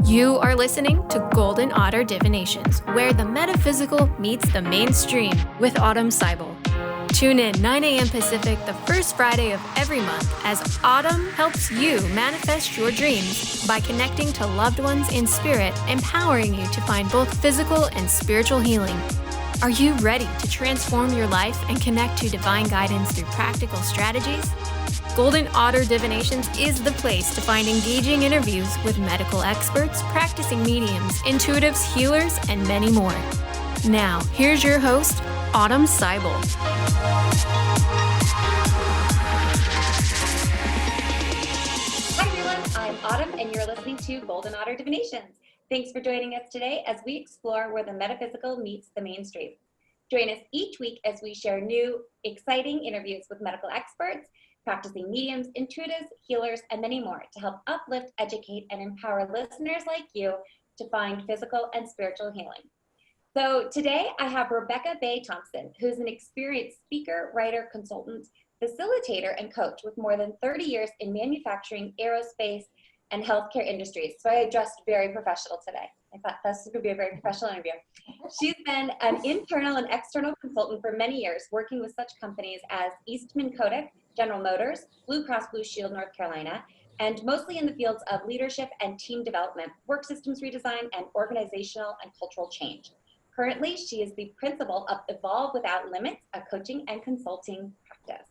You are listening to Golden Otter Divinations, where the metaphysical meets the mainstream with Autumn Seibel. Tune in 9 a.m. Pacific the first Friday of every month as Autumn helps you manifest your dreams by connecting to loved ones in spirit, empowering you to find both physical and spiritual healing. Are you ready to transform your life and connect to divine guidance through practical strategies? Golden Otter Divinations is the place to find engaging interviews with medical experts, practicing mediums, intuitives, healers, and many more. Now, here's your host, Autumn Seibel. Hi everyone, I'm Autumn and you're listening to Golden Otter Divinations. Thanks for joining us today as we explore where the metaphysical meets the mainstream. Join us each week as we share new, exciting interviews with medical experts, practicing mediums, intuitives, healers, and many more to help uplift, educate, and empower listeners like you to find physical and spiritual healing. So today I have Rebecca Thompson, who's an experienced speaker, writer, consultant, facilitator, and coach with more than 30 years in manufacturing, aerospace, and healthcare industries. So I dressed very professional today. I thought this would be a very professional interview. She's been an internal and external consultant for many years, working with such companies as Eastman Kodak, General Motors, Blue Cross Blue Shield North Carolina, and mostly in the fields of leadership and team development, work systems redesign, and organizational and cultural change. Currently, she is the principal of Evolve Without Limits, a coaching and consulting practice.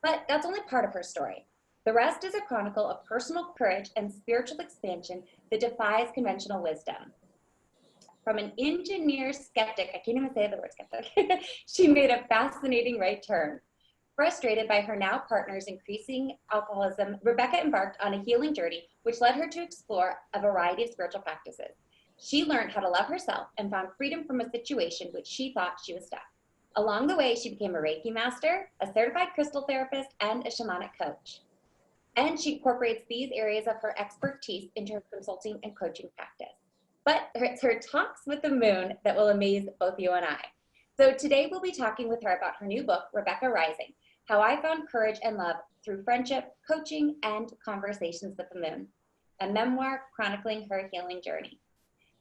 But that's only part of her story. The rest is a chronicle of personal courage and spiritual expansion that defies conventional wisdom. From an engineer skeptic, I can't even say the word skeptic, she made a fascinating right turn. Frustrated by her now partner's increasing alcoholism, Rebecca embarked on a healing journey, which led her to explore a variety of spiritual practices. She learned how to love herself and found freedom from a situation which she thought she was stuck. Along the way, she became a Reiki master, a certified crystal therapist, and a shamanic coach. And she incorporates these areas of her expertise into her consulting and coaching practice. But it's her talks with the moon that will amaze both you and I. So today we'll be talking with her about her new book, Rebecca Rising, How I Found Courage and Love Through Friendship, Coaching, and Conversations with the Moon, a memoir chronicling her healing journey.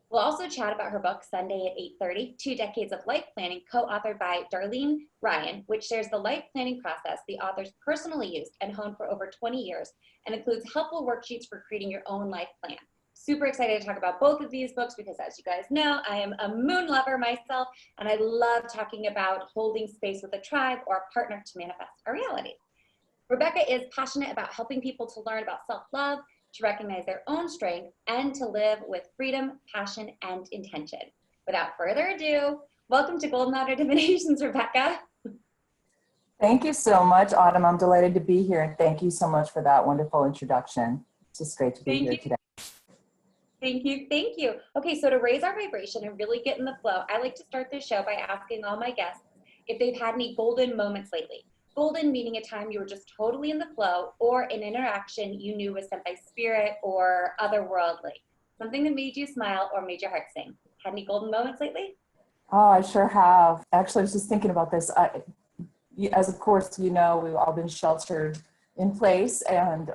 We'll also chat about her book, Sunday at 8:30, 2 Decades of Life Planning, co-authored by Darlene Ryan, which shares the life planning process the authors personally used and honed for over 20 years, and includes helpful worksheets for creating your own life plan. Super excited to talk about both of these books because, as you guys know, I am a moon lover myself, and I love talking about holding space with a tribe or a partner to manifest our reality. Rebecca is passionate about helping people to learn about self-love, to recognize their own strength, and to live with freedom, passion, and intention. Without further ado, welcome to Golden Otter Divinations, Rebecca. Thank you so much, Autumn. I'm delighted to be here, and thank you so much for that wonderful introduction. It's just great to be here today. Thank you. Okay, so to raise our vibration and really get in the flow, I like to start this show by asking all my guests if they've had any golden moments lately. Golden meaning a time you were just totally in the flow, or an interaction you knew was sent by spirit or otherworldly. Something that made you smile or made your heart sing. Had any golden moments lately? Oh, I sure have. Actually, I was just thinking about this. As of course, you know, we've all been sheltered in place, and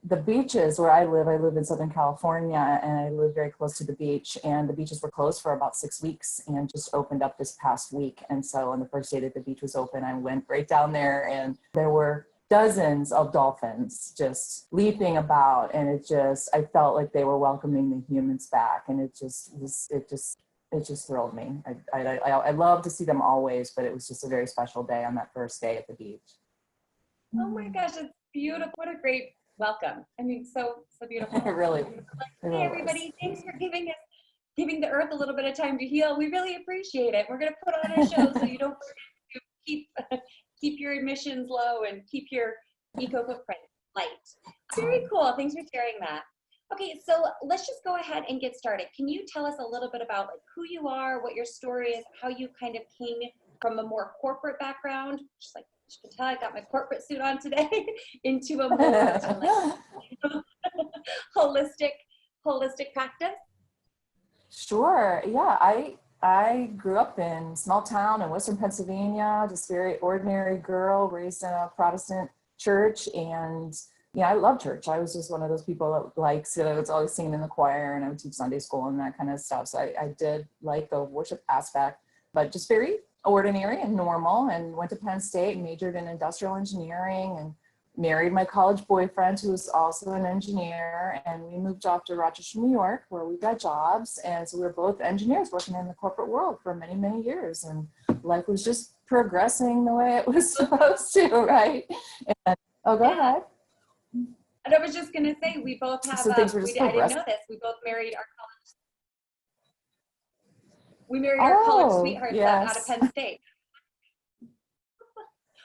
the beaches where I live in Southern California, and I live very close to the beach, and the beaches were closed for about 6 weeks and just opened up this past week. And so on the first day that the beach was open, I went right down there, and there were dozens of dolphins just leaping about, and I felt like they were welcoming the humans back, and it just thrilled me. I love to see them always, but it was just a very special day on that first day at the beach. Oh my gosh, it's beautiful. What a great welcome. I mean, so beautiful. Really. Hey everybody, thanks for giving the earth a little bit of time to heal. We really appreciate it. We're going to put on a show so you don't forget to keep your emissions low and keep your eco footprint light. Very cool. Thanks for sharing that. Okay, so let's just go ahead and get started. Can you tell us a little bit about who you are, what your story is, how you kind of came from a more corporate background, just like you can tell I got my corporate suit on today, into a more holistic practice? Sure. Yeah, I grew up in a small town in Western Pennsylvania, just very ordinary girl raised in a Protestant church, and yeah, I love church. I was just one of those people that likes it. I was always singing in the choir, and I would teach Sunday school and that kind of stuff. So I did like the worship aspect, but just very ordinary and normal, and went to Penn State and majored in industrial engineering, and married my college boyfriend, who was also an engineer. And we moved off to Rochester, New York, where we got jobs. And so we were both engineers working in the corporate world for many, many years. And life was just progressing the way it was supposed to, right? And, oh, go ahead. And I was just going to say, we both have, so things were just I didn't know this, we both married our college sweethearts out of Penn State.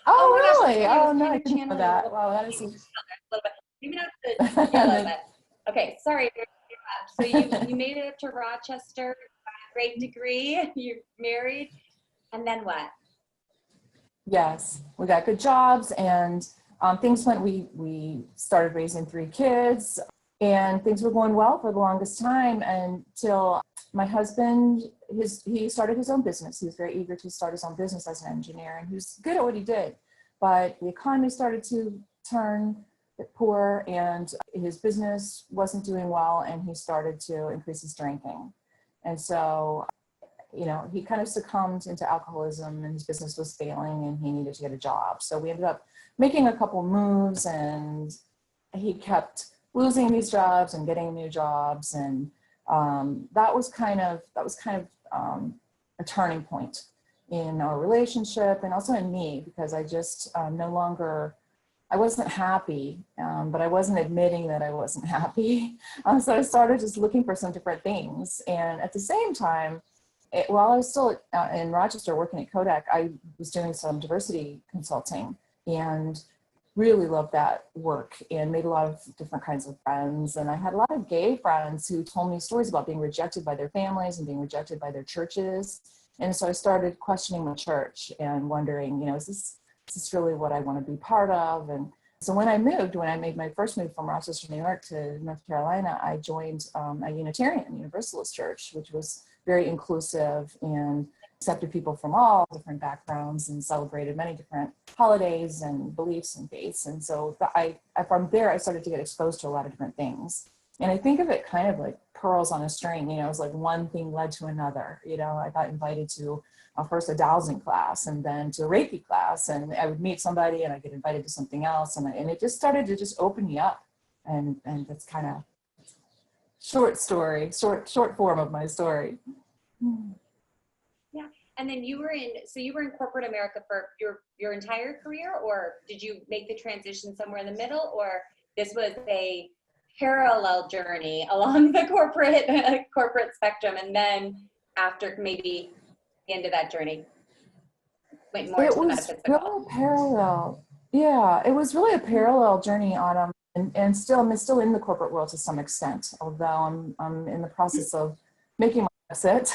Oh, really? Oh, no, I didn't know that. Wow, that is... Maybe not a little bit. Okay, sorry. So you made it up to Rochester, got a great degree, you're married, and then what? Yes, we got good jobs, and things went, we started raising 3 kids, and things were going well for the longest time until my husband, he started his own business. He was very eager to start his own business as an engineer, and he was good at what he did. But the economy started to turn poor, and his business wasn't doing well, and he started to increase his drinking. And so, he kind of succumbed into alcoholism, and his business was failing, and he needed to get a job. So we ended up making a couple moves, and he kept losing these jobs and getting new jobs. And that was kind of a turning point in our relationship, and also in me, because I just I wasn't happy, but I wasn't admitting that I wasn't happy. So I started just looking for some different things. And at the same time, while I was still in Rochester working at Kodak, I was doing some diversity consulting, and really loved that work, and made a lot of different kinds of friends. And I had a lot of gay friends who told me stories about being rejected by their families and being rejected by their churches. And so I started questioning my church and wondering, is this really what I want to be part of? And so when I made my first move from Rochester, New York to North Carolina, I joined a Unitarian Universalist church, which was very inclusive and accepted people from all different backgrounds and celebrated many different holidays and beliefs and faiths. And so from there, I started to get exposed to a lot of different things. And I think of it kind of like pearls on a string. It was like one thing led to another. I got invited to first a dowsing class, and then to a Reiki class, and I would meet somebody and I get invited to something else. And it just started to just open me up. And that's kind of short form of my story. Yeah. And then you were in corporate America for your entire career, or did you make the transition somewhere in the middle, or this was a parallel journey along the corporate spectrum, and then after maybe the end of that journey went more into the metaphysical? It was really parallel. Yeah, it was really a parallel journey, Autumn, and I'm still in the corporate world to some extent, although I'm in the process of making my exit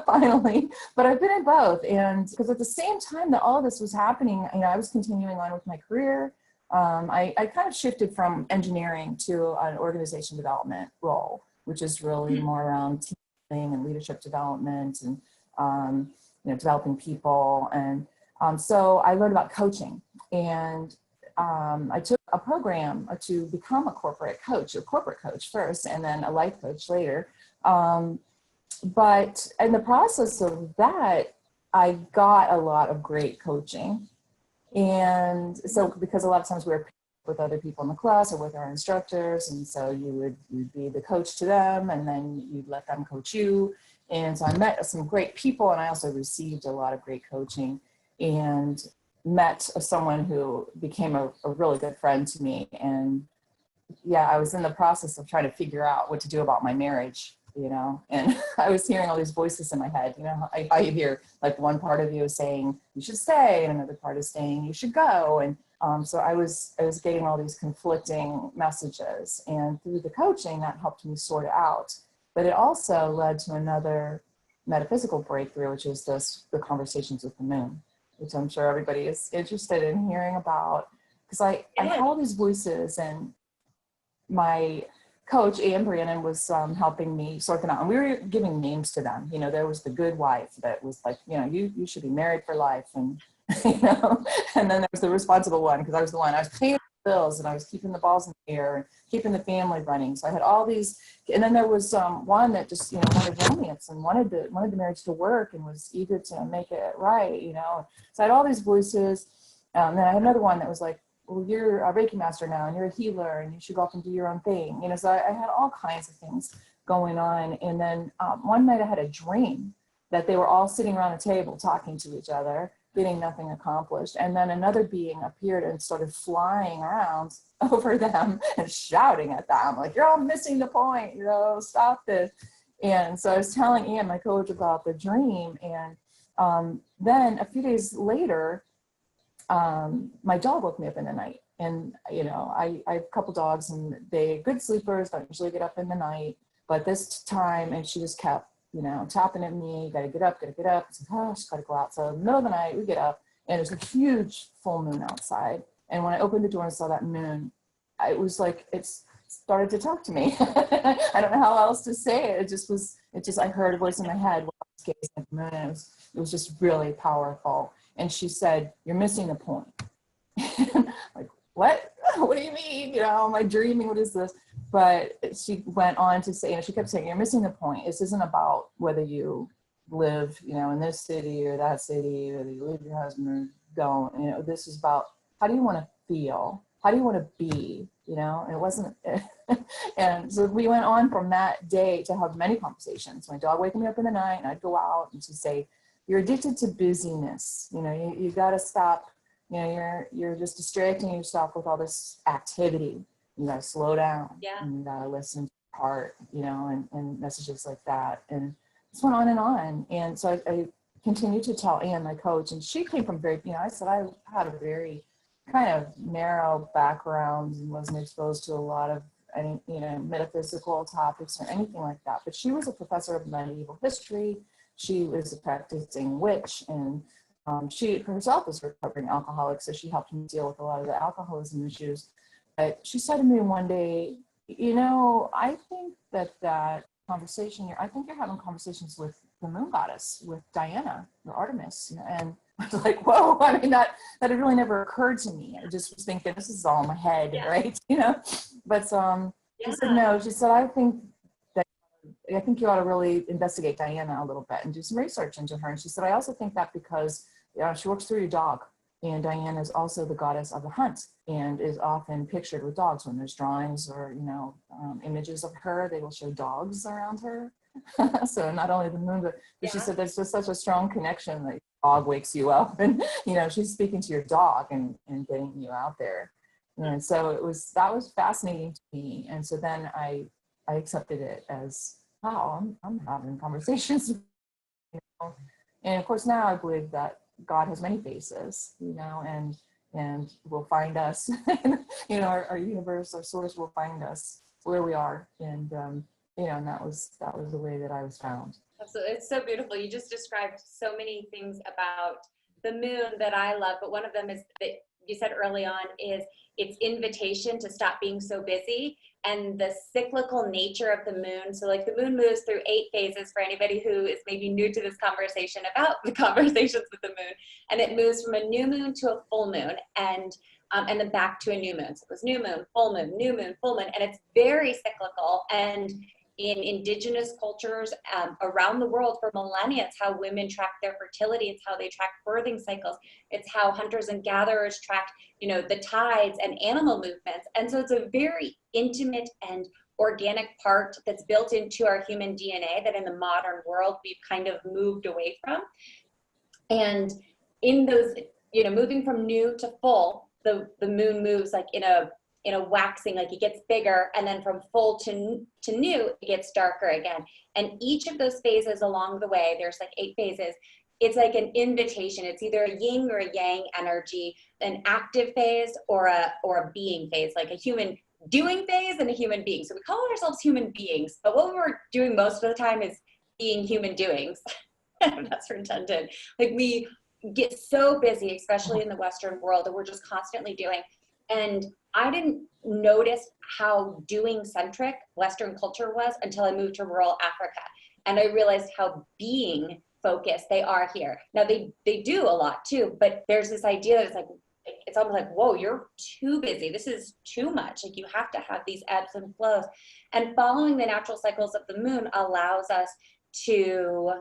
finally. But I've been in both, and because at the same time that all of this was happening, I was continuing on with my career. I kind of shifted from engineering to an organization development role, which is really more around team building and leadership development, and developing people. And so I learned about coaching, and I took a program to become a corporate coach first, and then a life coach later. But in the process of that, I got a lot of great coaching. And so, because a lot of times we were with other people in the class or with our instructors, and so you'd be the coach to them, and then you'd let them coach you. And so I met some great people, and I also received a lot of great coaching, and met someone who became a really good friend to me. And yeah, I was in the process of trying to figure out what to do about my marriage, and I was hearing all these voices in my head, how you hear like one part of you saying you should stay, and another part is saying you should go. And so I was getting all these conflicting messages, and through the coaching that helped me sort it out. But it also led to another metaphysical breakthrough, which is the conversations with the moon, which I'm sure everybody is interested in hearing about, because I had all these voices, and my coach, Ann Brannon, was helping me sort them out. And we were giving names to them. There was the good wife that was like, you should be married for life. And, and then there was the responsible one, because I was the one I was paying bills, and I was keeping the balls in the air and keeping the family running. So I had all these, and then there was one that just, wanted romance and wanted the marriage to work and was eager to make it right, So I had all these voices. Then I had another one that was like, well, you're a Reiki master now, and you're a healer, and you should go off and do your own thing. So I had all kinds of things going on. And then one night I had a dream that they were all sitting around a table talking to each other, getting nothing accomplished. And then another being appeared and started flying around over them and shouting at them, like, you're all missing the point, stop this. And so I was telling Ian, my coach, about the dream. And then a few days later, my dog woke me up in the night. And, I have a couple dogs, and they good sleepers, don't usually get up in the night. But this time, and she just kept, tapping at me, gotta get up. I said, oh, she's gotta go out. So in the middle of the night, we get up, and there's a huge full moon outside. And when I opened the door and saw that moon, it was like, it started to talk to me. I don't know how else to say it. I heard a voice in my head while I was gazing at the moon. And it was just really powerful. And she said, you're missing the point. Like, what? What do you mean? Am I dreaming? What is this? But she went on to say, she kept saying, you're missing the point. This isn't about whether you live, in this city or that city, whether you leave your husband or don't. This is about, how do you want to feel? How do you want to be? It wasn't. And so we went on from that day to have many conversations. My dog waking me up in the night, and I'd go out, and she'd say, you're addicted to busyness. You got to stop. You're just distracting yourself with all this activity. You got to slow down. Yeah. And you got to listen to your heart, and messages like that. And this went on and on. And so I continued to tell Anne, my coach, and she came from I said I had a very kind of narrow background and wasn't exposed to a lot of any, metaphysical topics or anything like that. But she was a professor of medieval history. She was a practicing witch, and she herself was a recovering alcoholic, so she helped me deal with a lot of the alcoholism issues. But she said to me one day, I think that conversation, I think you're having conversations with the moon goddess, with Diana or Artemis. And I was like, whoa, that had really never occurred to me. I just was thinking, this is all in my head, right? But she said, no, she said, I think you ought to really investigate Diana a little bit and do some research into her. And she said, I also think that because she works through your dog, and Diana is also the goddess of the hunt and is often pictured with dogs. When there's drawings or, images of her, they will show dogs around her. So not only the moon, but she said there's just such a strong connection that your dog wakes you up, and, she's speaking to your dog and getting you out there. And so that was fascinating to me. And so then I accepted it as, wow, I'm having conversations. And of course now I believe that God has many faces, and will find us, our universe, our source will find us where we are. And, and that was the way that I was found. Absolutely. It's so beautiful. You just described so many things about the moon that I love, but one of them is that you said early on is its invitation to stop being so busy, and the cyclical nature of the moon. So like the moon moves through 8 phases for anybody who is maybe new to this conversation about the conversations with the moon. And it moves from a new moon to a full moon, and then back to a new moon. So it was new moon, full moon, new moon, full moon. And it's very cyclical. And in indigenous cultures around the world for millennia, it's how women track their fertility. It's how they track birthing cycles. It's how hunters and gatherers track, the tides and animal movements. And so it's a very intimate and organic part that's built into our human DNA that in the modern world we've kind of moved away from. And in those, moving from new to full, the moon moves like in a waxing, like it gets bigger, and then from full to new, it gets darker again. And each of those phases along the way, there's like 8 phases, it's like an invitation. It's either a yin or a yang energy, an active phase or a being phase, like a human doing phase and a human being. So we call ourselves human beings, but what we're doing most of the time is being human doings. That's redundant. Like we get so busy, especially in the Western world, that we're just constantly doing. And I didn't notice how doing centric Western culture was until I moved to rural Africa. And I realized how being focused they are here. Now they do a lot too, but there's this idea that it's it's almost like, whoa, you're too busy. This is too much. Like you have to have these ebbs and flows. And following the natural cycles of the moon allows us to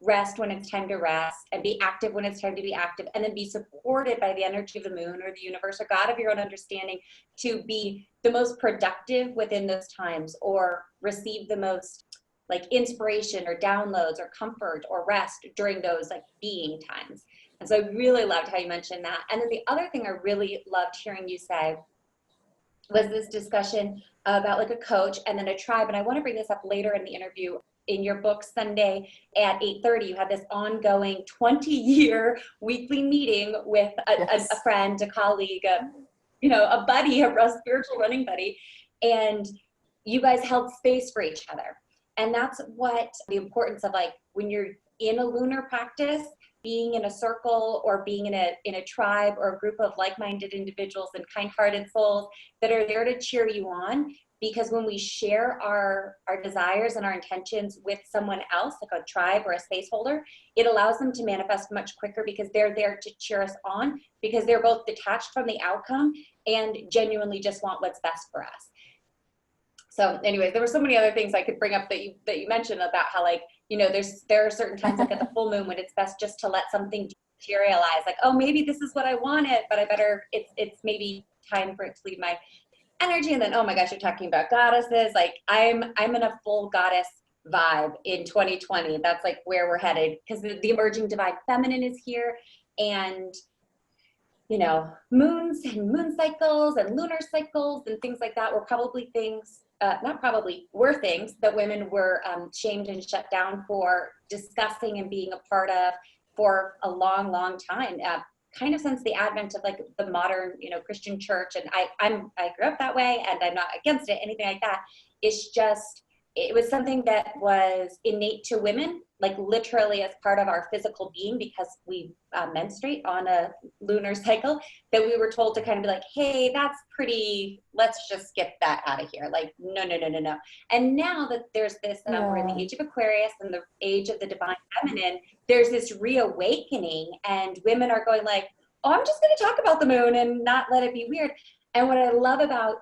rest when it's time to rest and be active when it's time to be active, and then be supported by the energy of the moon or the universe or God of your own understanding to be the most productive within those times, or receive the most like inspiration or downloads or comfort or rest during those like being times. And so I really loved how you mentioned that. And then the other thing I really loved hearing you say was this discussion about like a coach and then a tribe. And I want to bring this up later in the interview. In your book, Sunday at 8:30, you had this ongoing 20-year weekly meeting with a friend, a colleague, a buddy, a spiritual running buddy. And you guys held space for each other. And that's what the importance of, like, when you're in a lunar practice, being in a circle or being in a tribe or a group of like-minded individuals and kind-hearted souls that are there to cheer you on. Because when we share our desires and our intentions with someone else, like a tribe or a space holder, it allows them to manifest much quicker because they're there to cheer us on, because they're both detached from the outcome and genuinely just want what's best for us. So anyways, there were so many other things I could bring up that you mentioned about how, like, there are certain times, like at the full moon, when it's best just to let something materialize, like, oh, maybe this is what I wanted, but it's maybe time for it to leave my energy. And then, oh my gosh, you're talking about goddesses. Like I'm in a full goddess vibe in 2020. That's like where we're headed, because the emerging divine feminine is here. And moons and moon cycles and lunar cycles and things like that were probably things, were things that women were shamed and shut down for discussing and being a part of for a long, long time. Kind of since the advent of like the modern, Christian church. And I grew up that way, and I'm not against it, anything like that. It's just, it was something that was innate to women, like literally as part of our physical being, because we menstruate on a lunar cycle, that we were told to kind of be like, hey, that's pretty, let's just get that out of here. Like, no. And now that there's this, we're in the age of Aquarius and the age of the divine feminine, there's this reawakening, and women are going like, oh, I'm just going to talk about the moon and not let it be weird. And what I love about,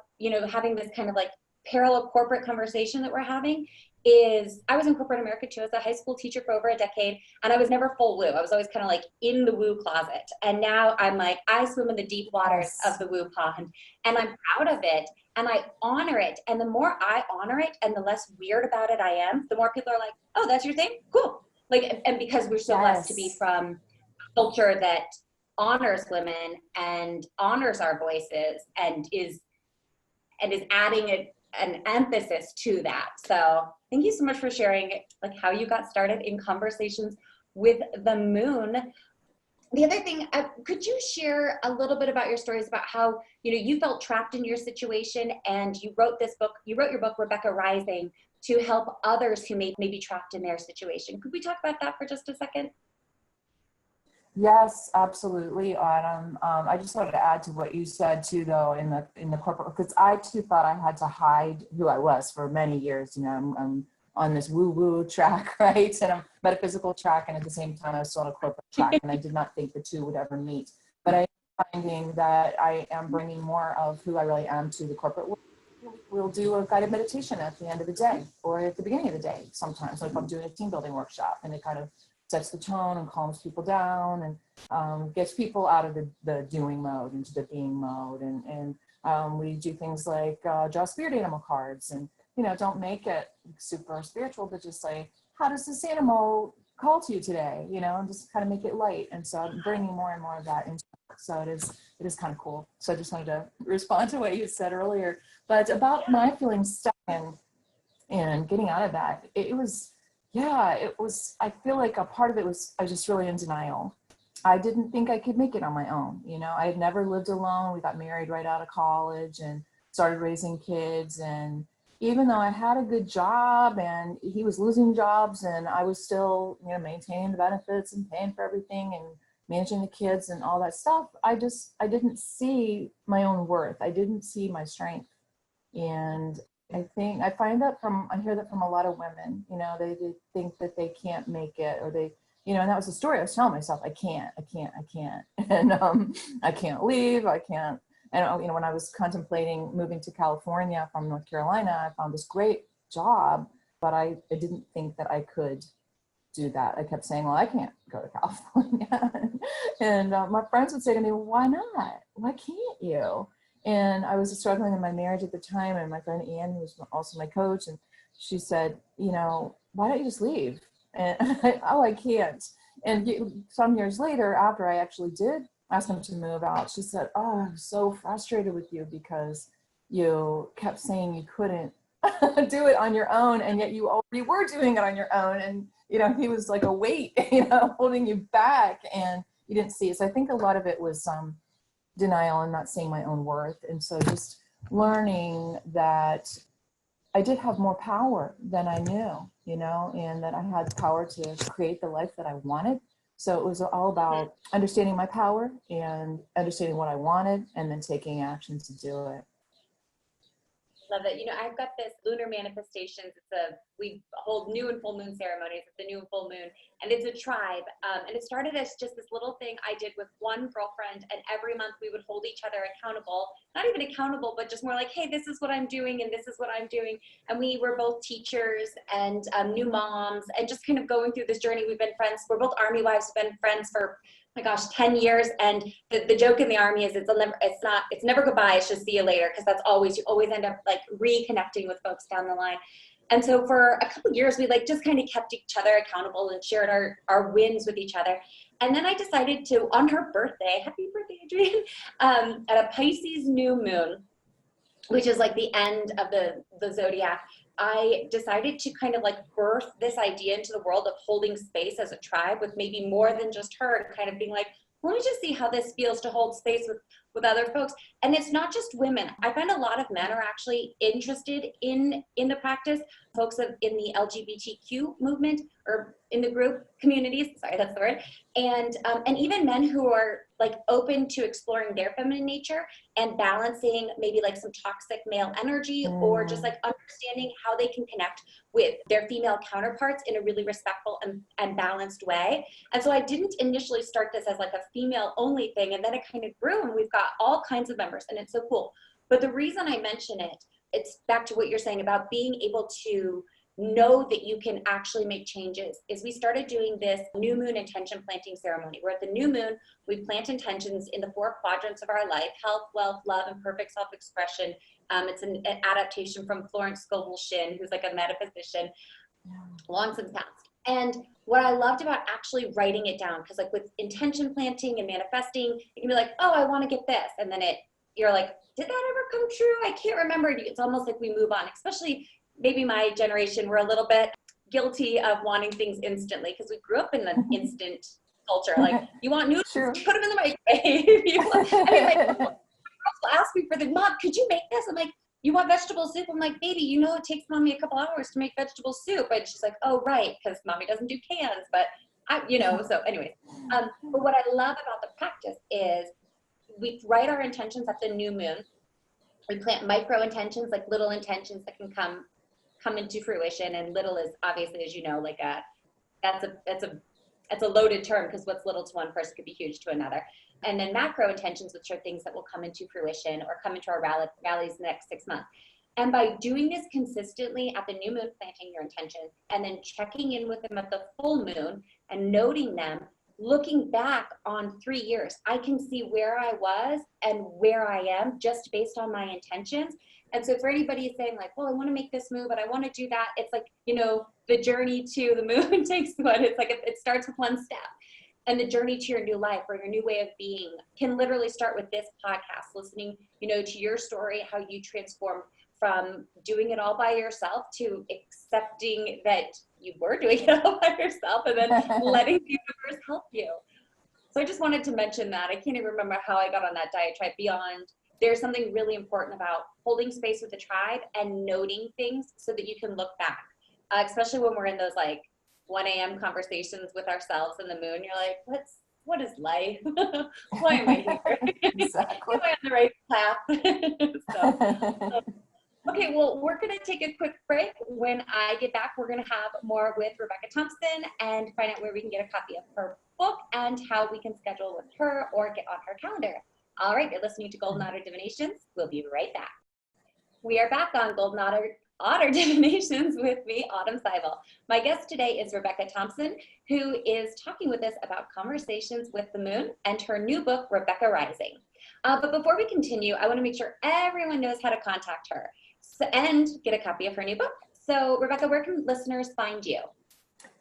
having this kind of like parallel corporate conversation that we're having is, I was in corporate America too as a high school teacher for over a decade, and I was never full woo. I was always kind of like in the woo closet. And now I'm like, I swim in the deep waters of the woo pond, and I'm proud of it, and I honor it. And the more I honor it and the less weird about it I am, the more people are like, oh, that's your thing? Cool. Like, and because we're so blessed to be from a culture that honors women and honors our voices and is adding an emphasis to that. So thank you so much for sharing like how you got started in conversations with the moon. The other thing, could you share a little bit about your stories about how, you felt trapped in your situation, and you wrote your book, Rebecca Rising, to help others who may be trapped in their situation. Could we talk about that for just a second? Yes, absolutely, Autumn. I just wanted to add to what you said too, though, in the corporate, because I too thought I had to hide who I was for many years. I'm on this woo-woo track, right? And a metaphysical track, and at the same time, I was still on a corporate track, and I did not think the two would ever meet. But I'm finding that I am bringing more of who I really am to the corporate world. We'll do a guided meditation at the end of the day, or at the beginning of the day sometimes, like I'm doing a team building workshop, and it kind of sets the tone and calms people down and gets people out of the doing mode into the being mode. And we do things like draw spirit animal cards, and don't make it super spiritual, but just like, how does this animal call to you today, and just kind of make it light. And so I'm bringing more and more of that into it. So it is kind of cool. So I just wanted to respond to what you said earlier. But about my feeling stuck and getting out of that, it was, I feel like a part of it was, I was just really in denial. I didn't think I could make it on my own. I had never lived alone. We got married right out of college and started raising kids. And even though I had a good job and he was losing jobs, and I was still, maintaining the benefits and paying for everything and managing the kids and all that stuff, I didn't see my own worth. I didn't see my strength. And I hear that from a lot of women, they think that they can't make it, or they and that was the story I was telling myself. I can't. And I can't leave. I can't. And, when I was contemplating moving to California from North Carolina, I found this great job, but I didn't think that I could do that. I kept saying, well, I can't go to California. And my friends would say to me, well, why not? Why can't you? And I was struggling in my marriage at the time. And my friend Ann, who was also my coach, and she said, why don't you just leave? And I can't. And some years later, after I actually did ask him to move out, she said, oh, I'm so frustrated with you because you kept saying you couldn't do it on your own, and yet you already were doing it on your own. And he was like a weight, holding you back, and you didn't see it. So I think a lot of it was denial and not seeing my own worth. And so just learning that I did have more power than I knew, and that I had power to create the life that I wanted. So it was all about understanding my power and understanding what I wanted, and then taking action to do it. Love it. I've got this Lunar Manifestations. We hold new and full moon ceremonies at the new and full moon, and it's a tribe. And it started as just this little thing I did with one girlfriend, and every month we would hold each other accountable. Not even accountable, but just more like, hey, this is what I'm doing, and this is what I'm doing. And we were both teachers and new moms, and just kind of going through this journey. We've been friends. We're both Army wives. We've been friends for, my gosh, 10 years. And the joke in the Army is it's never goodbye. It's just see you later. Cause you always end up like reconnecting with folks down the line. And so for a couple of years, we just kind of kept each other accountable and shared our wins with each other. And then I decided to, on her birthday, happy birthday, Adrienne, at a Pisces new moon, which is like the end of the zodiac, I decided to kind of birth this idea into the world of holding space as a tribe with maybe more than just her, and kind of being like, let me just see how this feels to hold space with other folks. And it's not just women. I find a lot of men are actually interested in the practice, folks in the LGBTQ movement or in the group communities, sorry, that's the word. And even men who are open to exploring their feminine nature and balancing maybe some toxic male energy, or just understanding how they can connect with their female counterparts in a really respectful and balanced way. And so I didn't initially start this as a female only thing, and then it kind of grew, and we've got all kinds of members, and it's so cool. But the reason I mention it, it's back to what you're saying about being able to know that you can actually make changes, is we started doing this new moon intention planting ceremony, where at the new moon, we plant intentions in the 4 quadrants of our life: health, wealth, love, and perfect self-expression. It's an adaptation from Florence Scovel Shinn, who's a metaphysician, long since passed. And what I loved about actually writing it down, because with intention planting and manifesting, you can be like, oh, I want to get this. And then you're like, did that ever come true? I can't remember. It's almost like we move on, especially maybe my generation, we're a little bit guilty of wanting things instantly, because we grew up in the instant culture. You want noodles, Sure. Put them in the microwave. My girls will ask me for Mom, could you make this? I'm like, you want vegetable soup? I'm like, baby, it takes mommy a couple hours to make vegetable soup. And she's like, oh, right, because mommy doesn't do cans. But so anyways. But what I love about the practice is we write our intentions at the new moon. We plant micro intentions, little intentions that can come into fruition. And little is obviously, as you know, that's a loaded term, because what's little to one person could be huge to another. And then macro intentions, which are things that will come into fruition or come into our rallies in the next 6 months. And by doing this consistently at the new moon, planting your intentions, and then checking in with them at the full moon and noting them, looking back on 3 years, I can see where I was and where I am just based on my intentions. And so for anybody saying well, I want to make this move, but I want to do that, it's the journey to the moon takes what? It's it starts with one step. And the journey to your new life or your new way of being can literally start with this podcast, listening, to your story, how you transformed from doing it all by yourself to accepting that you were doing it all by yourself, and then letting the universe help you. So I just wanted to mention that. I can't even remember how I got on that diatribe beyond. There's something really important about holding space with the tribe and noting things so that you can look back, especially when we're in those 1 a.m. conversations with ourselves and the moon. You're like, what is life? Why am I here? Exactly. Am I on the right path? Okay, well, we're going to take a quick break. When I get back, we're going to have more with Rebecca Thompson and find out where we can get a copy of her book and how we can schedule with her or get on her calendar. All right, you're listening to Golden Otter Divinations. We'll be right back. We are back on Golden Otter Divinations with me, Autumn Seibel. My guest today is Rebecca Thompson, who is talking with us about conversations with the moon and her new book, Rebecca Rising. But before we continue, I want to make sure everyone knows how to contact her and get a copy of her new book. So, Rebecca, where can listeners find you?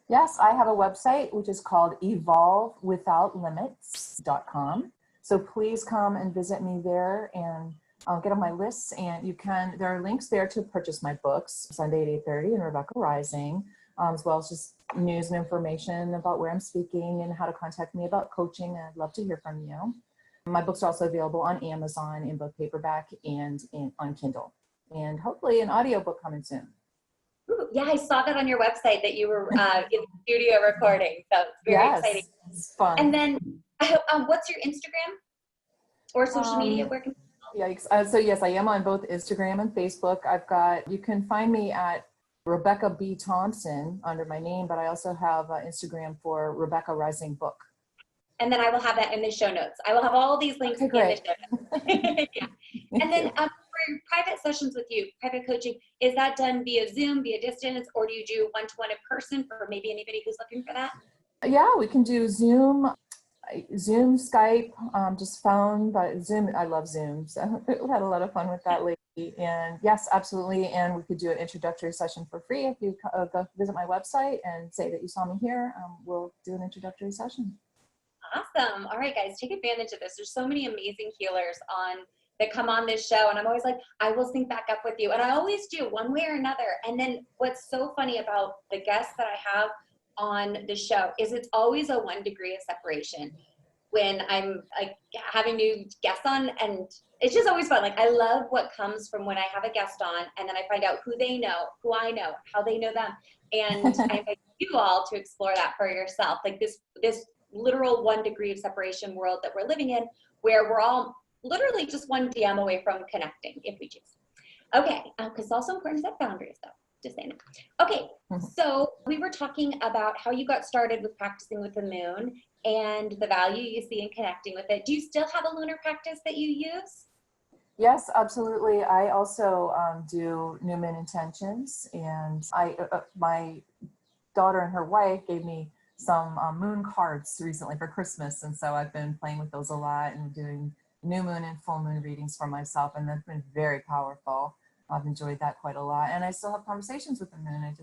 Yes, I have a website which is called evolvewithoutlimits.com. So please come and visit me there and get on my lists. And there are links there to purchase my books, Sunday at 8:30 and Rebecca Rising, as well as just news and information about where I'm speaking and how to contact me about coaching. I'd love to hear from you. My books are also available on Amazon in both paperback and on Kindle. And hopefully an audiobook coming soon. Ooh, yeah, I saw that on your website that you were in the studio recording. So it's very exciting. It's fun. And then what's your Instagram or social media? Where can So yes, I am on both Instagram and Facebook. You can find me at Rebecca B. Thompson under my name, but I also have Instagram for Rebecca Rising Book. And then I will have that in the show notes. I will have all these links in the show notes. Yeah. And then for private sessions with you, private coaching, is that done via Zoom, via distance, or do you do one-to-one in person for maybe anybody who's looking for that? Yeah, we can do Zoom, Skype, just phone, but Zoom, I love Zoom. So we had a lot of fun with that lately. And yes, absolutely. And we could do an introductory session for free. If you go visit my website and say that you saw me here, we'll do an introductory session. Awesome. All right, guys, take advantage of this. There's so many amazing healers that come on this show. And I'm always like, I will sync back up with you. And I always do one way or another. And then what's so funny about the guests that I have on the show is it's always a 1 degree of separation when I'm like having new guests on, and it's just always fun. Like I love what comes from when I have a guest on and then I find out who they know, who I know, how they know them. And I invite you all to explore that for yourself. Like this literal 1 degree of separation world that we're living in, where we're all literally just one DM away from connecting if we choose. Okay, because it's also important to set boundaries though. Just saying that. Okay, so we were talking about how you got started with practicing with the moon and the value you see in connecting with it. Do you still have a lunar practice that you use? Yes, absolutely. I also do new moon intentions, and my daughter and her wife gave me some moon cards recently for Christmas, and so I've been playing with those a lot and doing new moon and full moon readings for myself, and that's been very powerful. I've enjoyed that quite a lot, and I still have conversations with the moon. I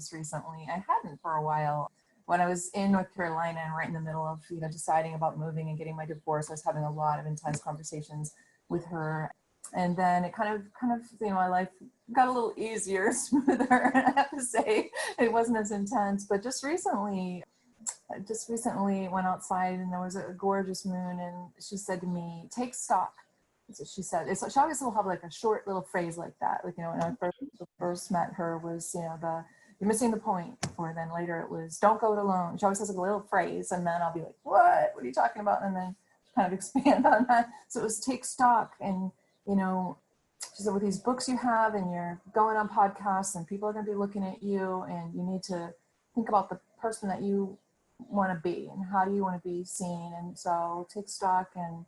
hadn't for a while. When I was in North Carolina and right in the middle of deciding about moving and getting my divorce, I was having a lot of intense conversations with her, and then it kind of my life got a little easier, smoother. I have to say, it wasn't as intense. But just recently went outside and there was a gorgeous moon, and she said to me, "Take stock." So she said, she always will have like a short little phrase like that. Like, when I first met her was, you're missing the point. Or then later it was, don't go it alone. She always has like a little phrase, and then I'll be like, what are you talking about? And then kind of expand on that. So it was take stock. And, she said, with these books you have and you're going on podcasts and people are going to be looking at you, and you need to think about the person that you want to be and how do you want to be seen. And so take stock and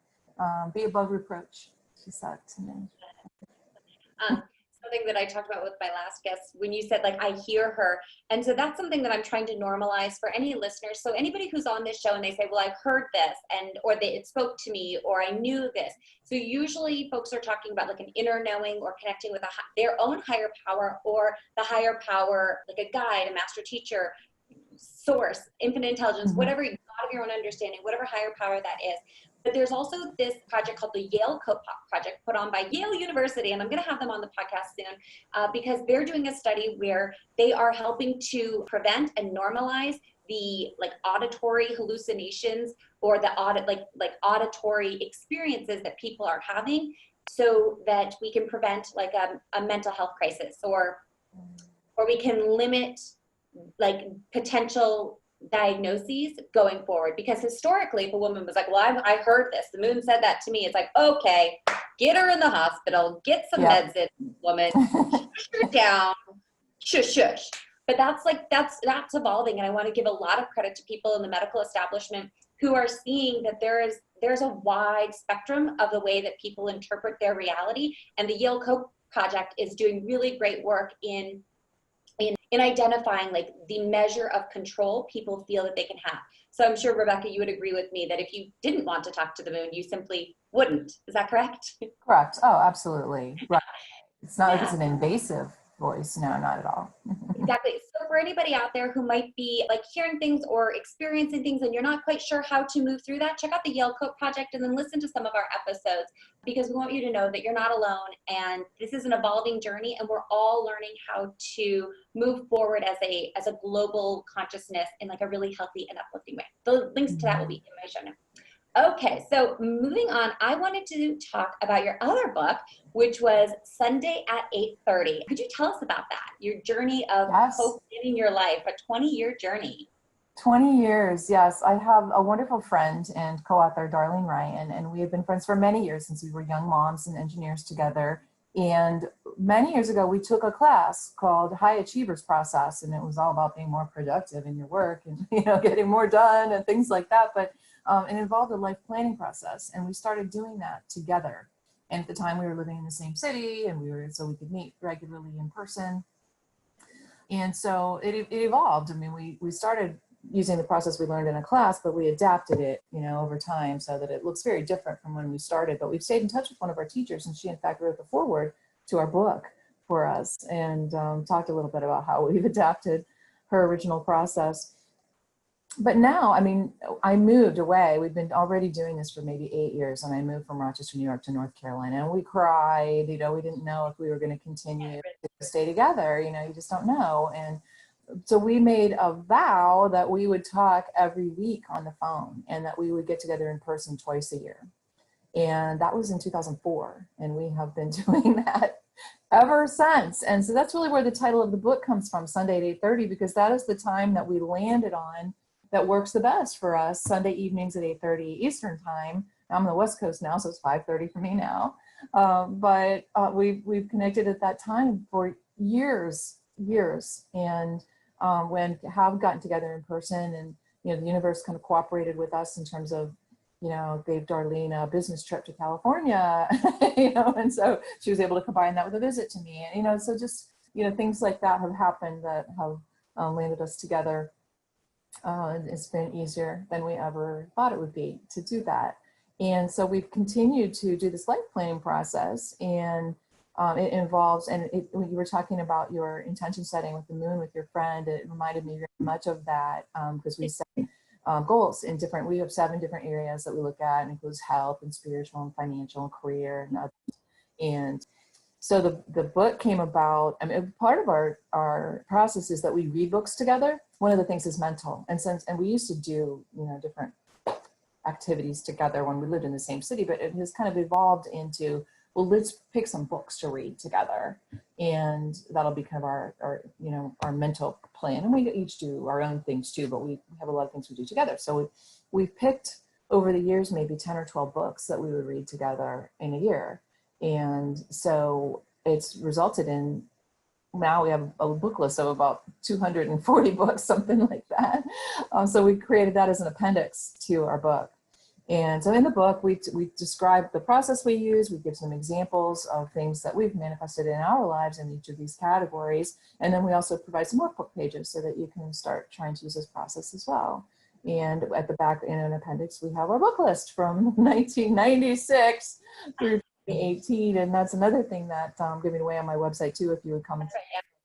be above reproach, she said to me. Something that I talked about with my last guest, when you said, like, I hear her. And so that's something that I'm trying to normalize for any listeners. So anybody who's on this show and they say, well, I've heard this, or it spoke to me, or I knew this. So usually folks are talking about like an inner knowing or connecting with their own higher power, or the higher power, like a guide, a master teacher, source, infinite intelligence, whatever, God of your own understanding, whatever higher power that is. But there's also this project called the Yale Project, put on by Yale University, and I'm going to have them on the podcast soon because they're doing a study where they are helping to prevent and normalize the auditory hallucinations or the auditory experiences that people are having, so that we can prevent a mental health crisis, or we can limit potential diagnoses going forward. Because historically, if a woman was like, well, I heard this, the moon said that to me, it's like, okay, get her in the hospital, get some Yeah. meds in, woman, shush her down, shush, shush. But that's evolving. And I want to give a lot of credit to people in the medical establishment who are seeing that there's a wide spectrum of the way that people interpret their reality. And the Yale Cope Project is doing really great work in identifying like the measure of control people feel that they can have. So I'm sure, Rebecca, you would agree with me that if you didn't want to talk to the moon, you simply wouldn't. Is that correct? Correct. Oh, absolutely. Right. It's not like it's Yeah. an invasive voice. No, not at all. Exactly. So for anybody out there who might be like hearing things or experiencing things and you're not quite sure how to move through that, check out the Yale Cope Project and then listen to some of our episodes, because we want you to know that you're not alone and this is an evolving journey and we're all learning how to move forward as a global consciousness in like a really healthy and uplifting way. The links to that will be in my show notes. Okay, so moving on, I wanted to talk about your other book, which was Sunday at 8:30. Could you tell us about that? Your journey of Yes. hope in your life, a 20-year journey. 20 years, yes. I have a wonderful friend and co-author, Darlene Ryan, and we have been friends for many years since we were young moms and engineers together. And many years ago, we took a class called High Achievers Process, and it was all about being more productive in your work and getting more done and things like that. But it involved a life planning process, and we started doing that together. And at the time, we were living in the same city, and so we could meet regularly in person. And so it evolved. I mean, we started using the process we learned in a class, but we adapted it, over time so that it looks very different from when we started. But we've stayed in touch with one of our teachers, and she in fact wrote the foreword to our book for us and talked a little bit about how we've adapted her original process. But now, I mean, I moved away. We've been already doing this for maybe 8 years, and I moved from Rochester, New York to North Carolina, and we cried. We didn't know if we were going to continue to stay together. You just don't know. And so we made a vow that we would talk every week on the phone and that we would get together in person twice a year. And that was in 2004. And we have been doing that ever since. And so that's really where the title of the book comes from, Sunday at 8:30, because that is the time that we landed on that works the best for us, Sunday evenings at 8:30 Eastern time. I'm on the West Coast now, so it's 5:30 for me now. But we've connected at that time for years. And when have gotten together in person, and the universe kind of cooperated with us in terms of gave Darlene a business trip to California, and so she was able to combine that with a visit to me, and so just things like that have happened that have landed us together. It's been easier than we ever thought it would be to do that, and so we've continued to do this life planning process, and it involves, and when you were talking about your intention setting with the moon with your friend, it reminded me very much of that, because we set goals in we have 7 different areas that we look at, and includes health and spiritual and financial and career and others. And so the book came about. I mean, part of our process is that we read books together. One of the things is mental, and we used to do different activities together when we lived in the same city, but it has kind of evolved into, well, let's pick some books to read together, and that'll be kind of our mental plan. And we each do our own things too, but we have a lot of things we do together. So we've picked over the years maybe 10 or 12 books that we would read together in a year. And so it's resulted in, now we have a book list of about 240 books, something like that. So we created that as an appendix to our book. And so in the book, we describe the process we use. We give some examples of things that we've manifested in our lives in each of these categories. And then we also provide some workbook pages so that you can start trying to use this process as well. And at the back in an appendix, we have our book list from 1996 through 2018. And that's another thing that I'm giving away on my website too. If you would come to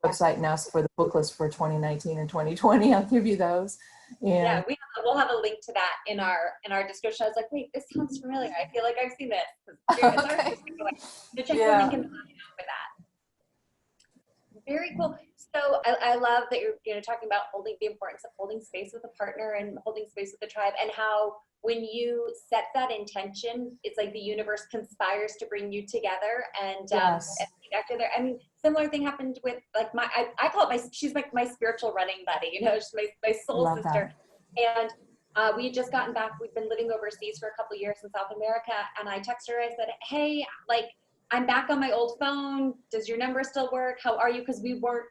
the website and ask for the book list for 2019 and 2020, I'll give you those. And yeah, we'll have a link to that in our description. I was like, wait, this sounds familiar. I feel like I've seen this. Okay. So check the link in the bio for that. Very cool. So I love that you're talking about the importance of holding space with a partner and holding space with the tribe, and how when you set that intention, it's like the universe conspires to bring you together and Yes. connect together. I mean, similar thing happened with like I call it she's like my spiritual running buddy. She's my soul Love sister. that. And We had just gotten back. We've been living overseas for a couple of years in South America. And I texted her, I said, hey, like, I'm back on my old phone. Does your number still work? How are you? Because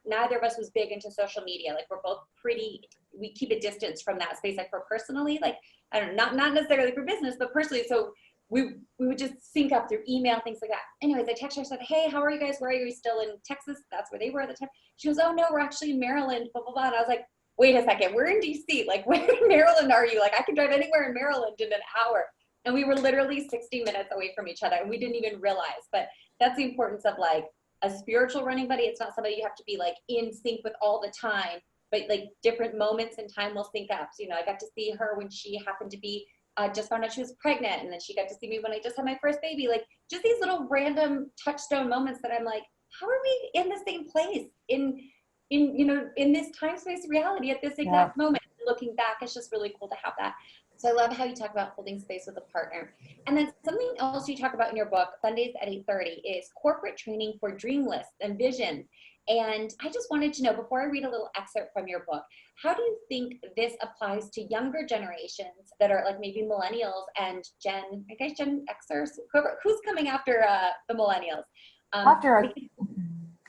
neither of us was big into social media. Like, we're both we keep a distance from that space. Like, for personally, like, I don't know, not necessarily for business, but personally. So we would just sync up through email, things like that. Anyways, I texted her, I said, hey, how are you guys? Where are you? Are you still in Texas? That's where they were at the time. She goes, oh no, we're actually in Maryland, blah, blah, blah. And I was like, wait a second, we're in DC. Like, where in Maryland are you? Like, I can drive anywhere in Maryland in an hour. And we were literally 60 minutes away from each other, and we didn't even realize. But that's the importance of like a spiritual running buddy. It's not somebody you have to be like in sync with all the time, but like different moments in time will sync up. So, you know, I got to see her when she happened to be just found out she was pregnant, and then she got to see me when I just had my first baby. Like, just these little random touchstone moments that I'm like, how are we in the same place in you know, in this time space reality at this exact moment? Looking back, it's just really cool to have that. So I love how you talk about holding space with a partner. And then something else you talk about in your book, Sundays at 8:30, is corporate training for dream lists and visions. And I just wanted to know, before I read a little excerpt from your book, how do you think this applies to younger generations that are like maybe millennials and Gen Xers, who's coming after the millennials? After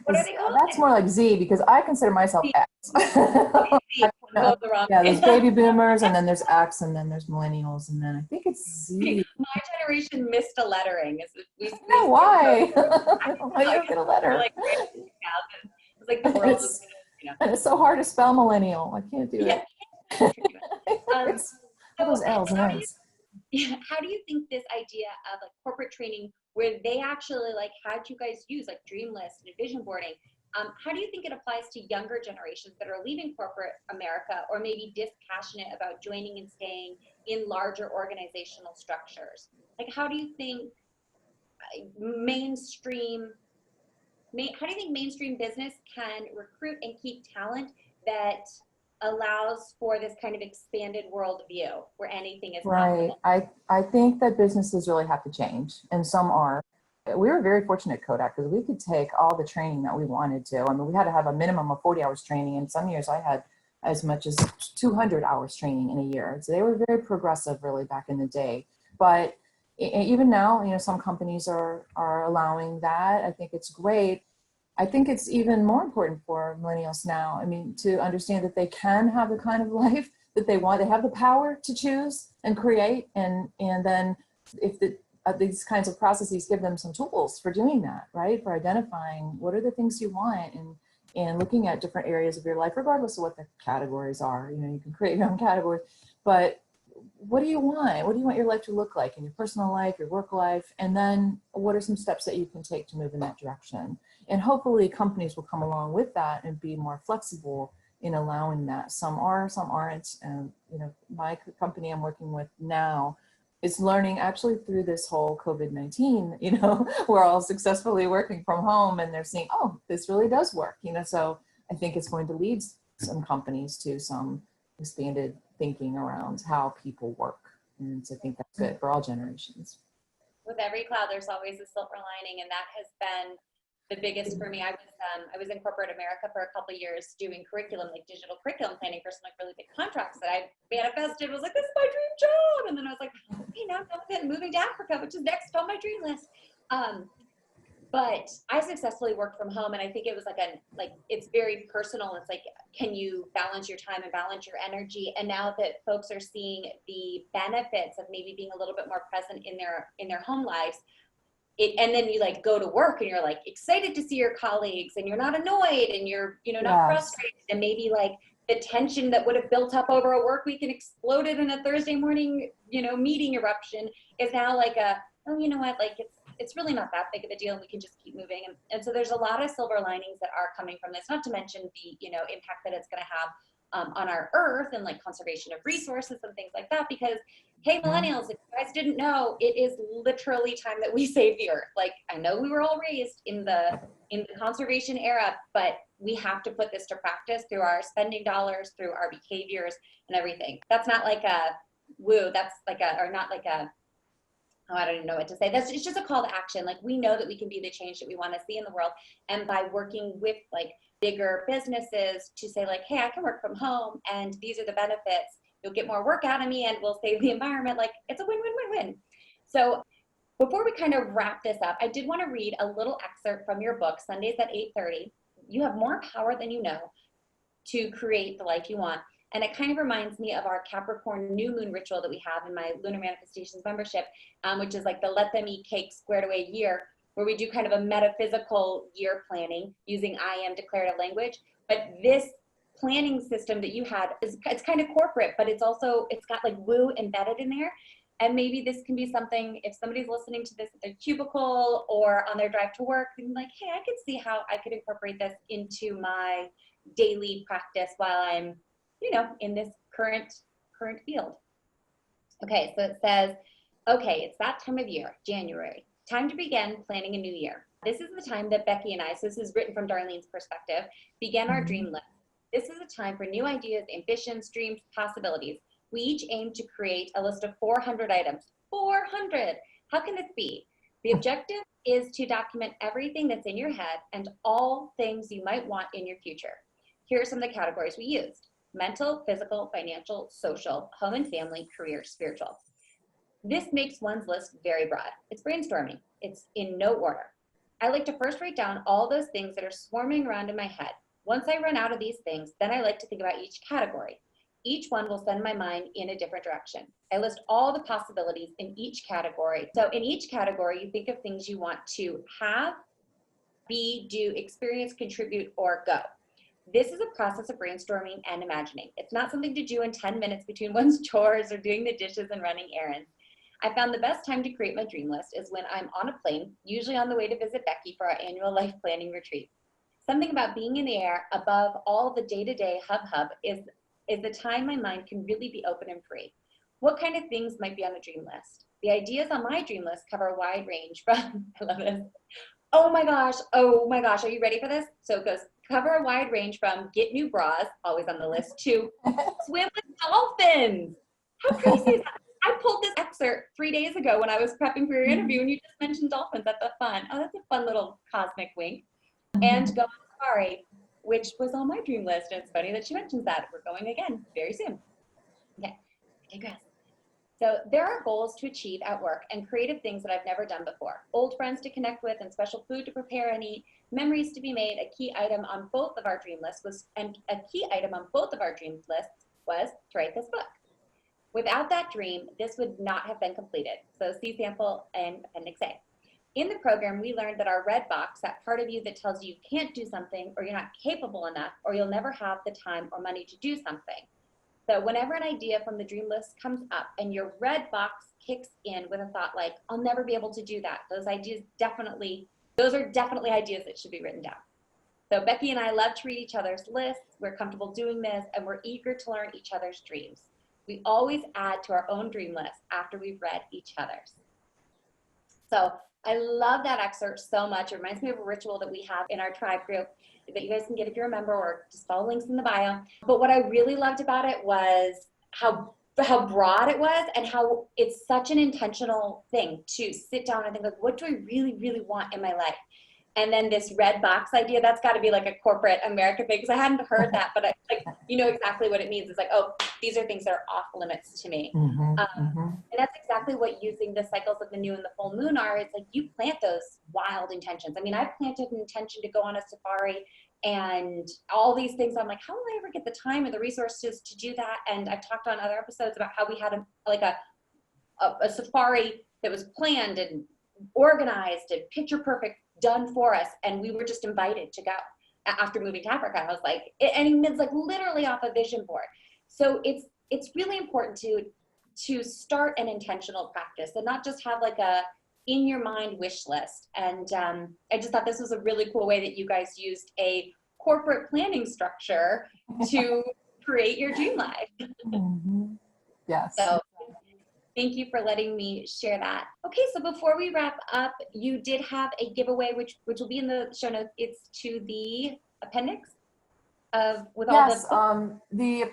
what are they called? That's more like Z, because I consider myself X. Yeah, there's baby boomers, and then there's X, and then there's millennials, and then I think it's Z. My generation missed a lettering. Why? Why you don't get a letter? Like, it's like the world is, you know. And it's so hard to spell millennial. I can't do it. Those L's and N's. How do you think this idea of like corporate training, where they actually like had you guys use like dream lists and vision boarding, how do you think it applies to younger generations that are leaving corporate America, or maybe dispassionate about joining and staying in larger organizational structures? Like, how do you think mainstream business can recruit and keep talent that allows for this kind of expanded worldview where anything is possible? I think that businesses really have to change, and some are. We were very fortunate at Kodak because we could take all the training that we wanted to. I mean, we had to have a minimum of 40 hours training, and some years I had as much as 200 hours training in a year. So they were very progressive really back in the day. But even now, you know, some companies are allowing that. I think it's great. I think it's even more important for millennials now, I mean, to understand that they can have the kind of life that they want. They have the power to choose and create. And then if these kinds of processes give them some tools for doing that, right? For identifying what are the things you want, and looking at different areas of your life, regardless of what the categories are. You know, you can create your own categories, but what do you want? What do you want your life to look like in your personal life, your work life? And then what are some steps that you can take to move in that direction? And hopefully companies will come along with that and be more flexible in allowing that. Some are, some aren't. And, you know, my company I'm working with now is learning actually through this whole COVID-19, you know, we're all successfully working from home, and they're seeing, oh, this really does work, you know. So I think it's going to lead some companies to some expanded thinking around how people work. And so I think that's good for all generations. With every cloud, there's always a silver lining, and that has been the biggest for me. I was in corporate America for a couple of years doing curriculum, like digital curriculum planning for some like really big contracts that I manifested, was like, this is my dream job. And then I was like, okay, now I'm moving to Africa, which is next on my dream list. But I successfully worked from home, and I think it was like it's very personal. It's like, can you balance your time and balance your energy? And now that folks are seeing the benefits of maybe being a little bit more present in their home lives, and then you like go to work and you're like excited to see your colleagues, and you're not annoyed, and you're, you know, not frustrated, and maybe like the tension that would have built up over a work week and exploded in a Thursday morning, you know, meeting eruption is now like oh, you know what, like it's really not that big of a deal, and we can just keep moving. And so there's a lot of silver linings that are coming from this, not to mention the, you know, impact that it's going to have on our earth, and like conservation of resources and things like that. Because, hey, millennials, if you guys didn't know, it is literally time that we save the earth. Like, I know we were all raised in the conservation era, but we have to put this to practice through our spending dollars, through our behaviors and everything. That's not like a woo, that's like or not like a, oh, I don't even know what to say. It's just a call to action. Like, we know that we can be the change that we want to see in the world. And by working with like bigger businesses to say like, hey, I can work from home, and these are the benefits, you'll get more work out of me and we'll save the environment. Like, it's a win-win-win-win. So before we kind of wrap this up, I did want to read a little excerpt from your book, Sundays at 8:30. You have more power than you know to create the life you want. And it kind of reminds me of our Capricorn new moon ritual that we have in my Lunar Manifestations membership, which is like the Let Them Eat Cake Squared Away year, where we do kind of a metaphysical year planning using I am declarative language. But this planning system that you had it's kind of corporate, but it's got like woo embedded in there. And maybe this can be something, if somebody's listening to this at their cubicle or on their drive to work, they're like, hey, I could see how I could incorporate this into my daily practice while I'm, in this current field. Okay, so it says, okay, it's that time of year, January, time to begin planning a new year. This is the time that Becky and I, so this is written from Darlene's perspective, began our dream list. This is a time for new ideas, ambitions, dreams, possibilities. We each aim to create a list of 400 items. 400! How can this be? The objective is to document everything that's in your head and all things you might want in your future. Here are some of the categories we used: mental, physical, financial, social, home and family, career, spiritual. This makes one's list very broad. It's brainstorming. It's in no order. I like to first write down all those things that are swarming around in my head. Once I run out of these things, then I like to think about each category. Each one will send my mind in a different direction. I list all the possibilities in each category. So in each category, you think of things you want to have, be, do, experience, contribute, or go. This is a process of brainstorming and imagining. It's not something to do in 10 minutes between one's chores or doing the dishes and running errands. I found the best time to create my dream list is when I'm on a plane, usually on the way to visit Becky for our annual life planning retreat. Something about being in the air above all the day-to-day hub is the time my mind can really be open and free. What kind of things might be on a dream list? The ideas on my dream list cover a wide range from, I love this. Oh my gosh, are you ready for this? So it goes, cover a wide range from get new bras, always on the list, to swim with dolphins. How crazy is that? I pulled this excerpt 3 days ago when I was prepping for your interview and you just mentioned dolphins. That's a fun. Oh, that's a fun little cosmic wink. And go on safari, which was on my dream list. And it's funny that she mentions that. We're going again very soon. Okay, I digress. So there are goals to achieve at work and creative things that I've never done before. Old friends to connect with and special food to prepare and eat. Memories to be made. A key item on both of our dream lists was to write this book. Without that dream, this would not have been completed. So see sample and Appendix A. In the program, we learned that our red box, that part of you that tells you you can't do something or you're not capable enough or you'll never have the time or money to do something. So whenever an idea from the dream list comes up and your red box kicks in with a thought like, I'll never be able to do that, those are definitely ideas that should be written down. So Becky and I love to read each other's lists. We're comfortable doing this and we're eager to learn each other's dreams. We always add to our own dream list after we've read each other's. So I love that excerpt so much. It reminds me of a ritual that we have in our tribe group that you guys can get if you're a member, or just follow links in the bio. But what I really loved about it was how broad it was and how it's such an intentional thing to sit down and think, like, what do I really, really want in my life? And then this red box idea, that's got to be like a corporate America thing, because I hadn't heard that, but you know exactly what it means. It's like, oh, these are things that are off limits to me. And that's exactly what using the cycles of the new and the full moon are. It's like you plant those wild intentions. I mean, I planted an intention to go on a safari and all these things. I'm like, how will I ever get the time and the resources to do that? And I've talked on other episodes about how we had a safari that was planned and organized and picture perfect, done for us, and we were just invited to go after moving to Africa. I was like, and it's like literally off a vision board. So it's really important to start an intentional practice and not just have like a in your mind wish list. And I just thought this was a really cool way that you guys used a corporate planning structure to create your dream life. Yes. So thank you for letting me share that. Okay, so before we wrap up, you did have a giveaway, which will be in the show notes. It's to the appendix with all the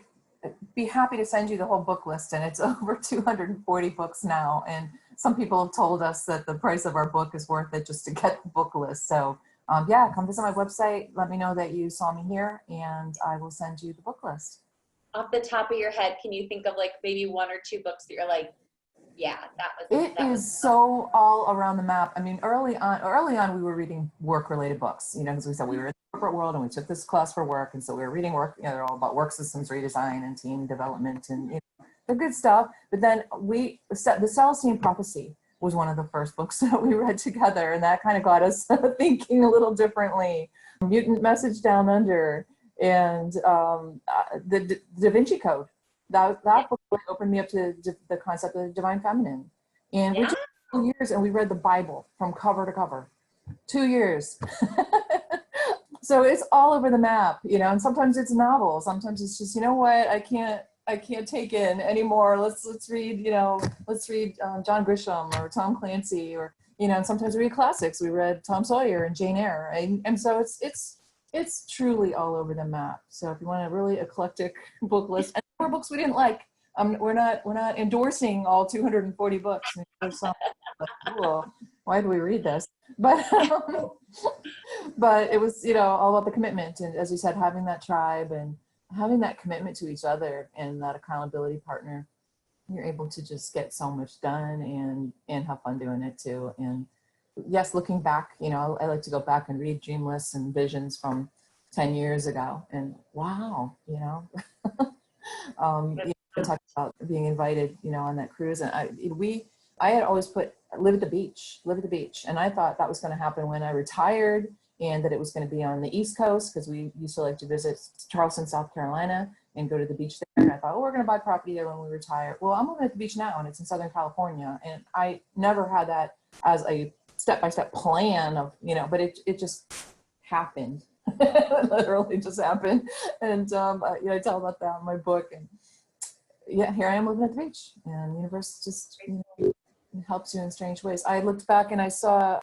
be happy to send you the whole book list, and it's over 240 books now. And some people have told us that the price of our book is worth it just to get the book list. So come visit my website. Let me know that you saw me here, and I will send you the book list. off the top of your head, can you think of like maybe one or two books that you're like, yeah, It is so all around the map. I mean, early on, we were reading work-related books, you know, because we said we were in the corporate world and we took this class for work, and so we were reading work. You know, they're all about work systems redesign and team development and, you know, the good stuff. But then the Celestine Prophecy was one of the first books that we read together, and that kind of got us thinking a little differently. Mutant Message Down Under, and the Da Vinci Code. That book really opened me up to the concept of the divine feminine. And we took 2 years and we read the Bible from cover to cover. 2 years. So it's all over the map, you know, and sometimes it's novels. Sometimes it's just, you know what, I can't take in anymore. Let's read John Grisham or Tom Clancy, or, you know, and sometimes we read classics. We read Tom Sawyer and Jane Eyre. And so it's truly all over the map. So if you want a really eclectic book list, and more books we didn't like, we're not endorsing all 240 books. There's some like, cool, why do we read this? But but it was, you know, all about the commitment, and as you said, having that tribe and having that commitment to each other and that accountability partner. You're able to just get so much done and have fun doing it too. And yes, looking back, you know, I like to go back and read dream lists and visions from 10 years ago, and wow, you know, you know, talk about being invited, you know, on that cruise. And I had always put live at the beach. And I thought that was going to happen when I retired, and that it was going to be on the East Coast, because we used to like to visit Charleston, South Carolina, and go to the beach there. And I thought, oh, we're going to buy property there when we retire. Well, I'm living at the beach now, and it's in Southern California. And I never had that as a step-by-step plan of, you know, but it just happened. It literally just happened. And you know, I tell about that in my book. And yeah, here I am living at the beach, and the universe just, you know, helps you in strange ways. I looked back and I saw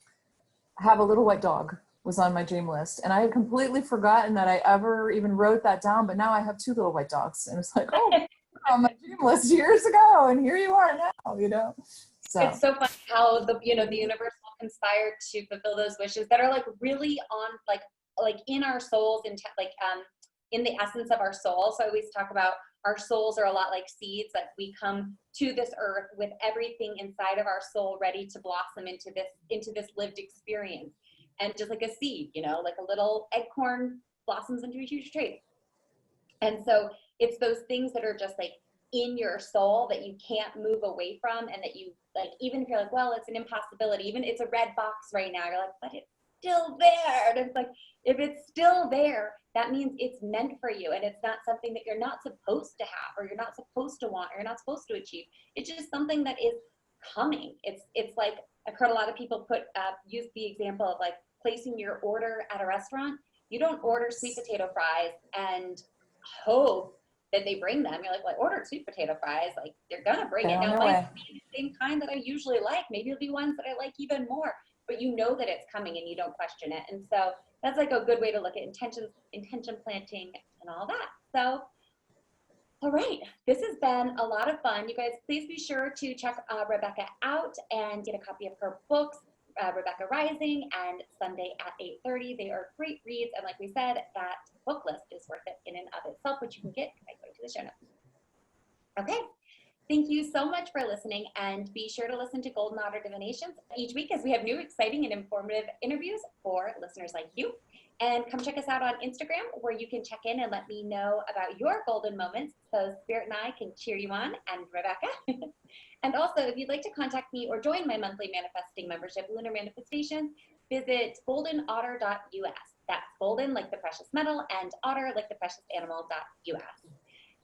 Have a Little White Dog was on my dream list, and I had completely forgotten that I ever even wrote that down. But now I have 2 little white dogs, and it's like, oh, on my dream list years ago, and here you are now, you know. So it's so funny how the universe will conspire to fulfill those wishes that are like really on like in our souls, and in the essence of our soul. So I always talk about our souls are a lot like seeds. Like we come to this earth with everything inside of our soul ready to blossom into this lived experience. And just like a seed, you know, like a little acorn blossoms into a huge tree. And so it's those things that are just like in your soul that you can't move away from, and that you like, even if you're like, well, it's an impossibility, even it's a red box right now, you're like, but it's still there. And it's like, if it's still there, that means it's meant for you, and it's not something that you're not supposed to have, or you're not supposed to want, or you're not supposed to achieve. It's just something that is coming. It's like, I've heard a lot of people use the example of like placing your order at a restaurant. You don't order sweet potato fries and hope that they bring them. You're like, well, I ordered sweet potato fries. Like, they're gonna bring it. Now, it might be the same kind that I usually like. Maybe it'll be ones that I like even more. But you know that it's coming, and you don't question it. And so that's like a good way to look at intention planting and all that. So, all right, this has been a lot of fun. You guys, please be sure to check Rebecca out and get a copy of her books, Rebecca Rising and Sunday at 8:30. They are great reads, and like we said, that book list is worth it in and of itself, which you can get by going to the show notes. Okay, thank you so much for listening, and be sure to listen to Golden Otter Divinations each week as we have new, exciting, and informative interviews for listeners like you. And come check us out on Instagram, where you can check in and let me know about your golden moments, so Spirit and I can cheer you on, and Rebecca. And also, if you'd like to contact me or join my monthly manifesting membership, Lunar Manifestations, visit goldenotter.us. That's golden like the precious metal, and otter like the precious animal.us.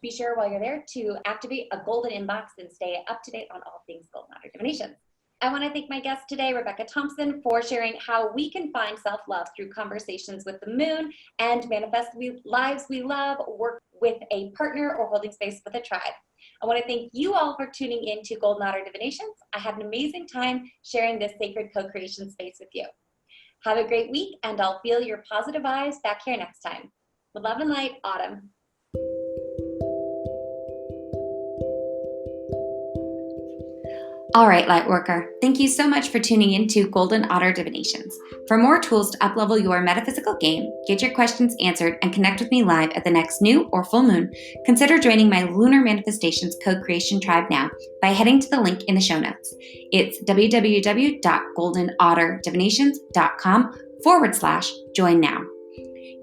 Be sure while you're there to activate a golden inbox and stay up to date on all things Golden Otter Divinations. I want to thank my guest today, Rebecca Thompson, for sharing how we can find self-love through conversations with the moon and manifest lives we love, work with a partner, or holding space with a tribe. I want to thank you all for tuning in to Golden Otter Divinations. I had an amazing time sharing this sacred co-creation space with you. Have a great week, and I'll feel your positive vibes back here next time. With love and light, Autumn. All right, Lightworker, thank you so much for tuning in to Golden Otter Divinations. For more tools to uplevel your metaphysical game, get your questions answered, and connect with me live at the next new or full moon, consider joining my Lunar Manifestations Co-Creation Tribe now by heading to the link in the show notes. It's www.goldenotterDivinations.com/join now.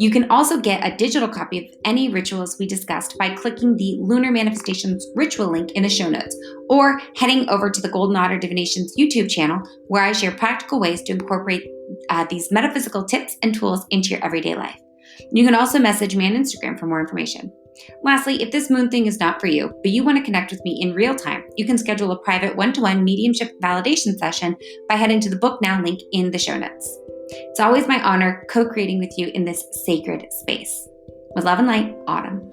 You can also get a digital copy of any rituals we discussed by clicking the Lunar Manifestations ritual link in the show notes, or heading over to the Golden Otter Divinations YouTube channel, where I share practical ways to incorporate these metaphysical tips and tools into your everyday life. You can also message me on Instagram for more information. Lastly, if this moon thing is not for you, but you want to connect with me in real time, you can schedule a private one-to-one mediumship validation session by heading to the Book Now link in the show notes. It's always my honor co-creating with you in this sacred space. With love and light, Autumn.